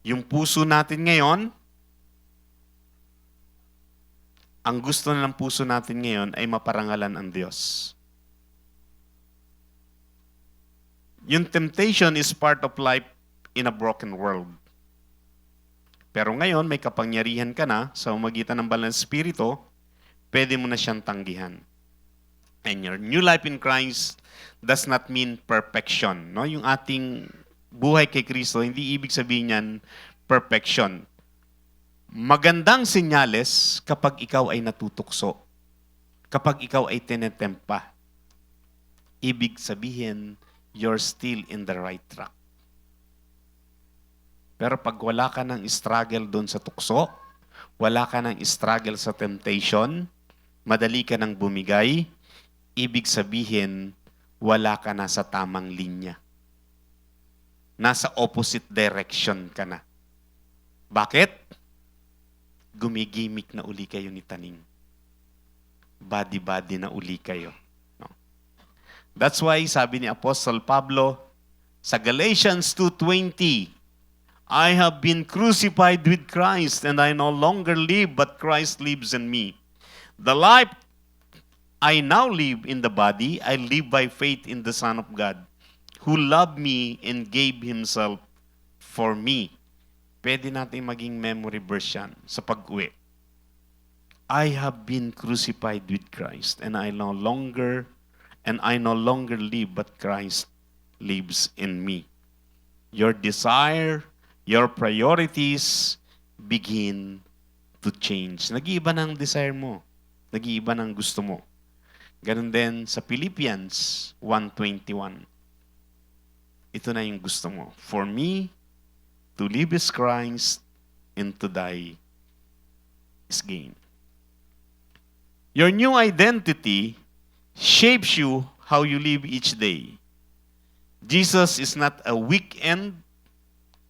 Yung puso natin ngayon, ang gusto ng puso natin ngayon ay maparangalan ang Diyos. Yung temptation is part of life in a broken world. Pero ngayon, may kapangyarihan ka na sa pamamagitan ng banal na Espiritu, pwede mo na siyang tanggihan. And your new life in Christ does not mean perfection. No? Yung ating buhay kay Kristo, hindi ibig sabihin niyan perfection. Magandang senyales kapag ikaw ay natutukso. Kapag ikaw ay tinetempa. Ibig sabihin, you're still in the right track. Pero pag wala ka ng struggle doon sa tukso, wala ka ng struggle sa temptation, madali ka nang bumigay, ibig sabihin, wala ka na sa tamang linya. Nasa opposite direction ka na. Bakit? Gumigimik na uli kayo ni Taning. Body-body na uli kayo. No? That's why sabi ni Apostle Pablo sa Galatians 2:20, I have been crucified with Christ, and I no longer live, but Christ lives in me. The life I now live in the body, I live by faith in the Son of God, who loved me and gave Himself for me. Pwede natin maging memory verse yan sa pag-uwi. I have been crucified with Christ, and I no longer live, but Christ lives in me. Your desire, your priorities begin to change. Nag-iiba ng desire mo. Nag-iiba ng gusto mo. Ganun din sa Philippians 1:21. ito na yung gusto mo. For me, to live is Christ, and to die is gain. Your new identity shapes you how you live each day. Jesus is not a weekend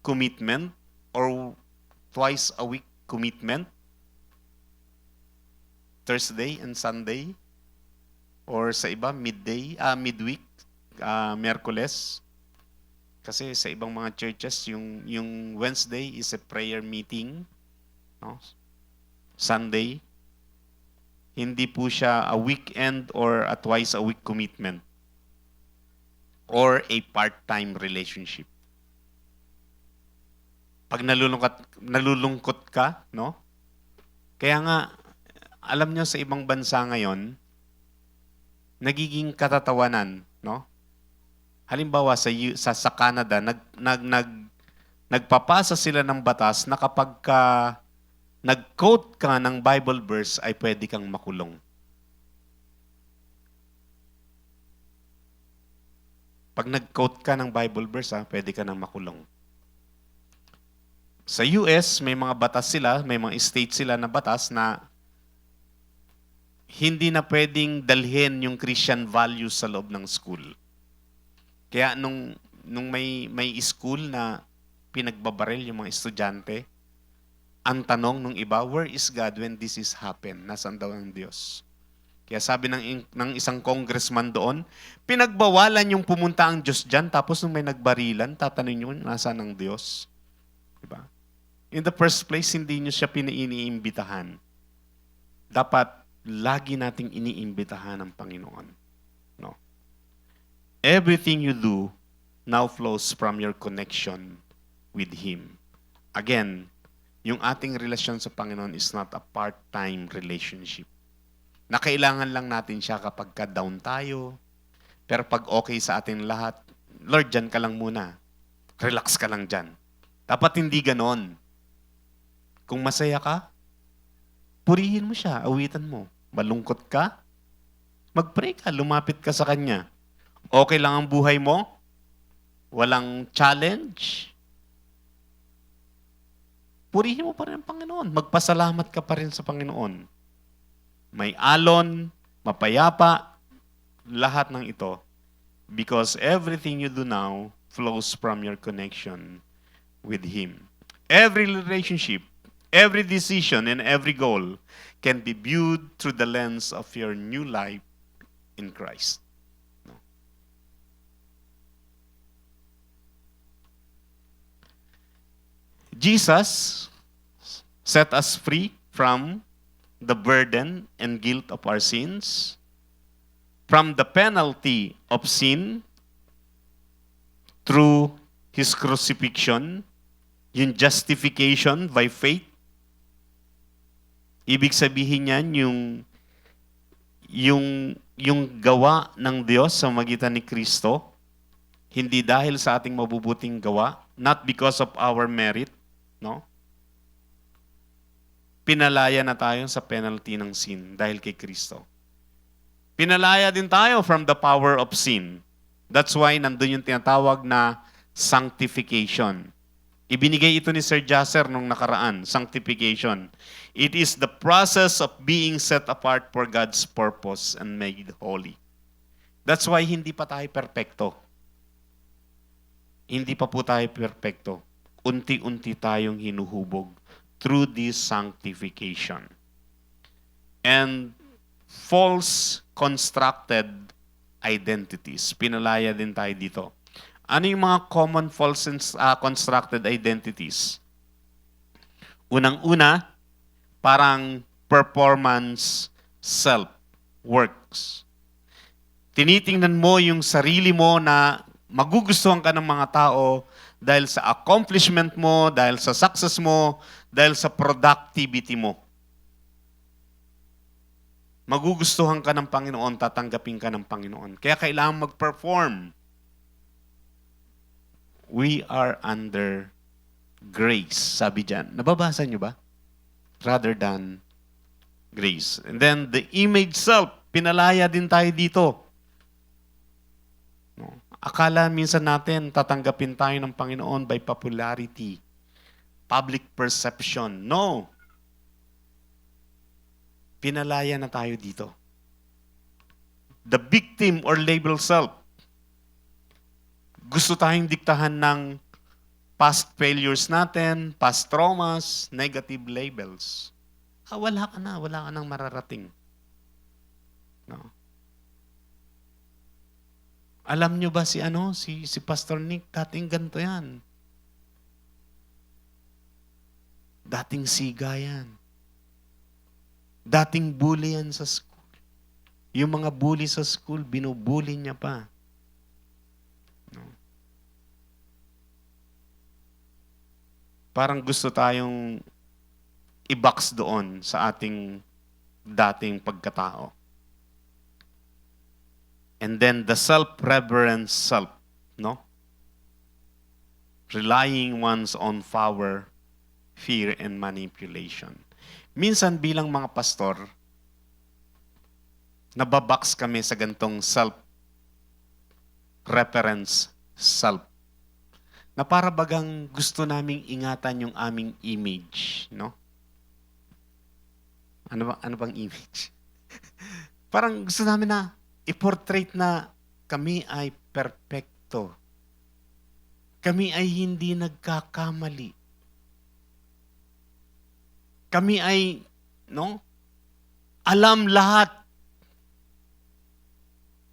commitment or twice a week commitment, Thursday and Sunday, or sa iba midweek, Miyerkules. Kasi sa ibang mga churches, yung Wednesday is a prayer meeting, no? Sunday, hindi po siya a weekend or a twice a week commitment or a part-time relationship. Pag nalulungkot ka, no? Kaya nga, alam nyo sa ibang bansa ngayon, nagiging katatawanan, no? Halimbawa sa Canada, nagpapasa sila ng batas na kapag nag-quote ka ng Bible verse ay pwede kang makulong. Pag nag-quote ka ng Bible verse, pwede ka nang makulong. Sa US, may mga batas sila, may mga state sila na batas na hindi na pwedeng dalhin yung Christian values sa loob ng school. Kaya nung may school na pinagbabaril yung mga estudyante, ang tanong nung iba, where is God when this is happen? Nasaan daw ang Diyos? Kaya sabi ng isang congressman doon, pinagbawalan yung pumunta ang Diyos dyan, tapos nung may nagbarilan, tatanungin nyo, nasaan ang Diyos? Diba? In the first place, hindi nyo siya iniimbitahan. Dapat lagi nating iniimbitahan ng Panginoon. No? Everything you do now flows from your connection with Him. Again, yung ating relasyon sa Panginoon is not a part-time relationship. Na kailangan lang natin siya kapag ka-down tayo. Pero pag okay sa ating lahat, Lord, dyan ka lang muna. Relax ka lang dyan. Dapat hindi ganon. Kung masaya ka, purihin mo siya, awitan mo. Malungkot ka, mag-pray ka, lumapit ka sa Kanya. Okay lang ang buhay mo? Walang challenge? Purihin mo pa rin ang Panginoon. Magpasalamat ka pa rin sa Panginoon. May alon, mapayapa, lahat ng ito. Because everything you do now flows from your connection with Him. Every relationship, every decision, and every goal can be viewed through the lens of your new life in Christ. Jesus set us free from the burden and guilt of our sins, from the penalty of sin through His crucifixion, yung justification by faith. Ibig sabihin niyan yung gawa ng Diyos sa magitan ni Kristo, hindi dahil sa ating mabubuting gawa, not because of our merit, no? Pinalaya na tayo sa penalty ng sin dahil kay Kristo. Pinalaya din tayo from the power of sin. That's why nandun yung tinatawag na sanctification. Ibinigay ito ni Sir Jasser nung nakaraan, sanctification. It is the process of being set apart for God's purpose and made holy. That's why hindi pa tayo perpekto. Hindi pa po tayo perpekto. Unti-unti tayong hinuhubog through this sanctification. And false constructed identities. Pinalaya din tayo dito. Ano yung mga common false constructed identities? Unang-una, parang performance self-works. Tinitingnan mo yung sarili mo na magugustuhan ka ng mga tao dahil sa accomplishment mo, dahil sa success mo, dahil sa productivity mo. Magugustuhan ka ng Panginoon, tatanggapin ka ng Panginoon. Kaya kailangan mag-perform. We are under grace, sabi dyan. Nababasa nyo ba? Rather than grace. And then the image self, pinalaya din tayo dito. Akala minsan natin tatanggapin tayo ng Panginoon by popularity, public perception. No. Pinalaya na tayo dito. The victim or label self. Gusto tayong diktahan ng past failures natin, past traumas, negative labels. Wala ka nang mararating. No. Alam nyo ba si Pastor Nick, dating ganito yan. Dating siga yan. Dating bully yan sa school. Yung mga bully sa school, binubully niya pa. No. Parang gusto tayong i-box doon sa ating dating pagkatao. And then the self-reverence self, no? Relying one's own power, fear, and manipulation. Minsan bilang mga pastor, nababox kami sa gantong self-reference self. Na para bagang gusto naming ingatan yung aming image, no? Ano bang image? Parang gusto namin na i-portrait na kami ay perpekto. Kami ay hindi nagkakamali. Kami ay, alam lahat.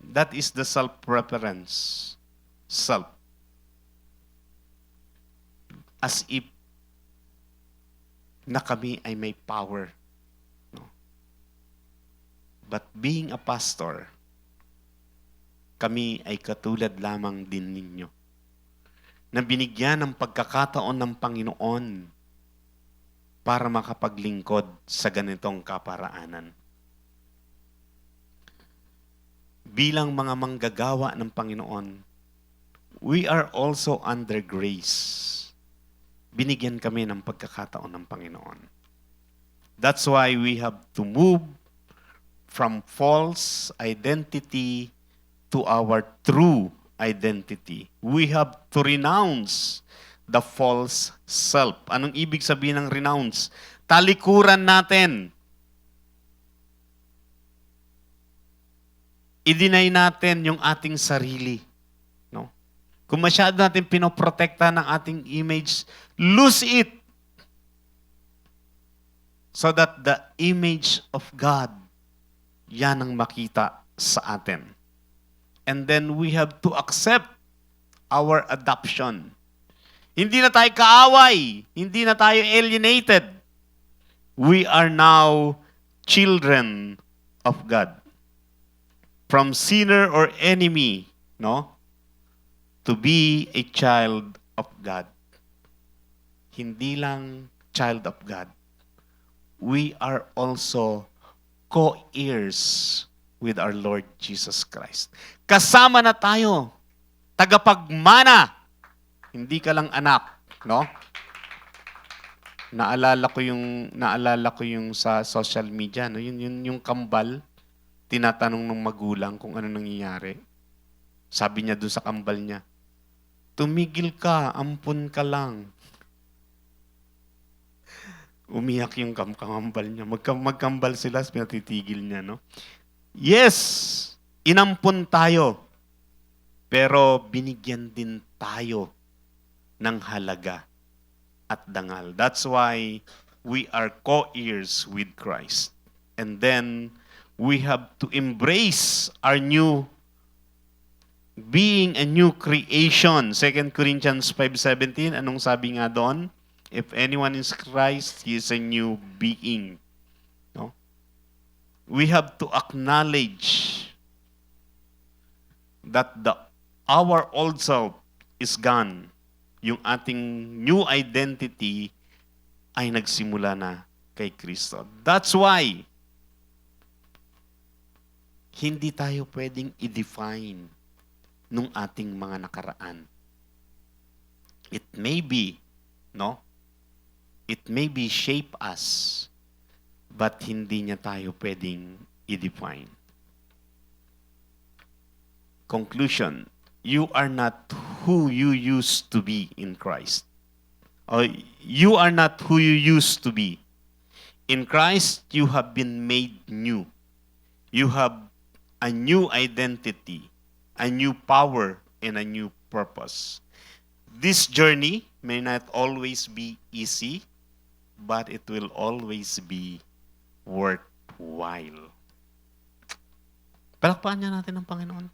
That is the self-reference. Self. As if na kami ay may power. No? But being a pastor, kami ay katulad lamang din ninyo na binigyan ng pagkakataon ng Panginoon para makapaglingkod sa ganitong kaparaanan. Bilang mga manggagawa ng Panginoon, we are also under grace. Binigyan kami ng pagkakataon ng Panginoon. That's why we have to move from false identity to our true identity. We have to renounce the false self. Anong ibig sabihin ng renounce? Talikuran natin. I-deny natin yung ating sarili. No? Kung masyado natin pinoprotekta ng ating image, lose it. So that the image of God, yan ang makita sa atin. And then we have to accept our adoption. Hindi na tayo kaaway. Hindi na tayo alienated. We are now children of God. From sinner or enemy, to be a child of God. Hindi lang child of God. We are also co-heirs with our Lord Jesus Christ. Kasama na tayo. Tagapagmana. Hindi ka lang anak, no? Naalala ko yung sa social media, no? Yung kambal, tinatanong ng magulang kung ano nangyayari. Sabi niya doon sa kambal niya, tumigil ka, ampun ka lang. Umiyak yung kambal niya. Magkambal sila, pinatitigil niya, no? Yes, inampun tayo. Pero binigyan din tayo ng halaga at dangal. That's why we are co-heirs with Christ. And then, we have to embrace our new being a new creation. 2 Corinthians 5:17, anong sabi nga doon? If anyone is Christ, he is a new being. No? We have to acknowledge that our old self is gone. Yung ating new identity ay nagsimula na kay Kristo. That's why hindi tayo pwedeng i-define nung ating mga nakaraan. It may be, it may be shape us, but hindi niya tayo pwedeng i-define. Conclusion, you are not who you used to be in Christ. Or you are not who you used to be. In Christ, you have been made new. You have a new identity, a new power, and a new purpose. This journey may not always be easy, but it will always be worthwhile. Palakpakan niya natin ang Panginoon.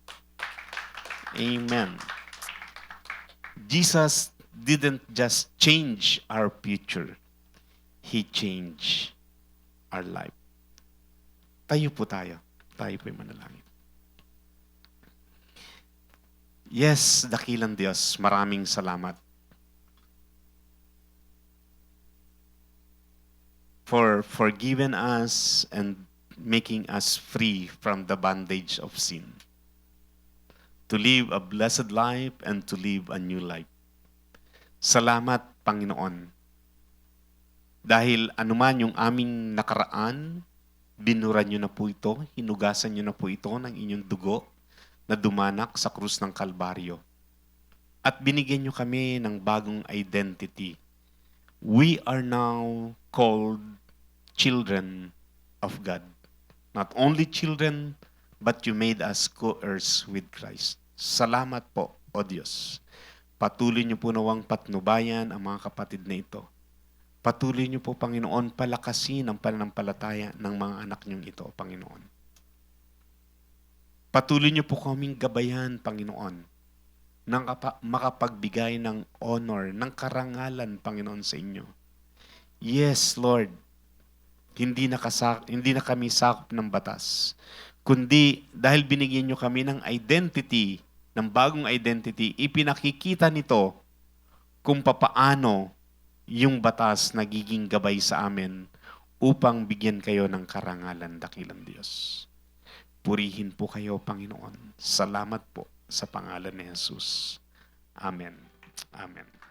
Amen. Jesus didn't just change our future. He changed our life. Tayo po tayo. Tayo po'y manalangin. Yes, dakilang Diyos, maraming salamat for forgiving us and making us free from the bondage of sin. To live a blessed life and to live a new life. Salamat, Panginoon. Dahil anuman yung aming nakaraan, binuran nyo na po ito, hinugasan nyo na po ito ng inyong dugo na dumanak sa krus ng Kalbaryo. At binigyan nyo kami ng bagong identity. We are now called children of God. Not only children, but you made us co-heirs with Christ. Salamat po, O Diyos. Patuloy niyo po nawang patnubayan ang mga kapatid na ito. Patuloy niyo po, Panginoon, palakasin ang pananampalataya ng mga anak niyong ito, Panginoon. Patuloy niyo po kaming gabayan, Panginoon, nang makapagbigay ng honor, ng karangalan, Panginoon, sa inyo. Yes, Lord, hindi na kami sakop ng batas, kundi dahil binigyan niyo kami ng identity, ng bagong identity, ipinakikita nito kung papaano yung batas nagiging gabay sa amin upang bigyan kayo ng karangalan, dakilang Diyos. Purihin po kayo, Panginoon. Salamat po sa pangalan ni Jesus. Amen. Amen.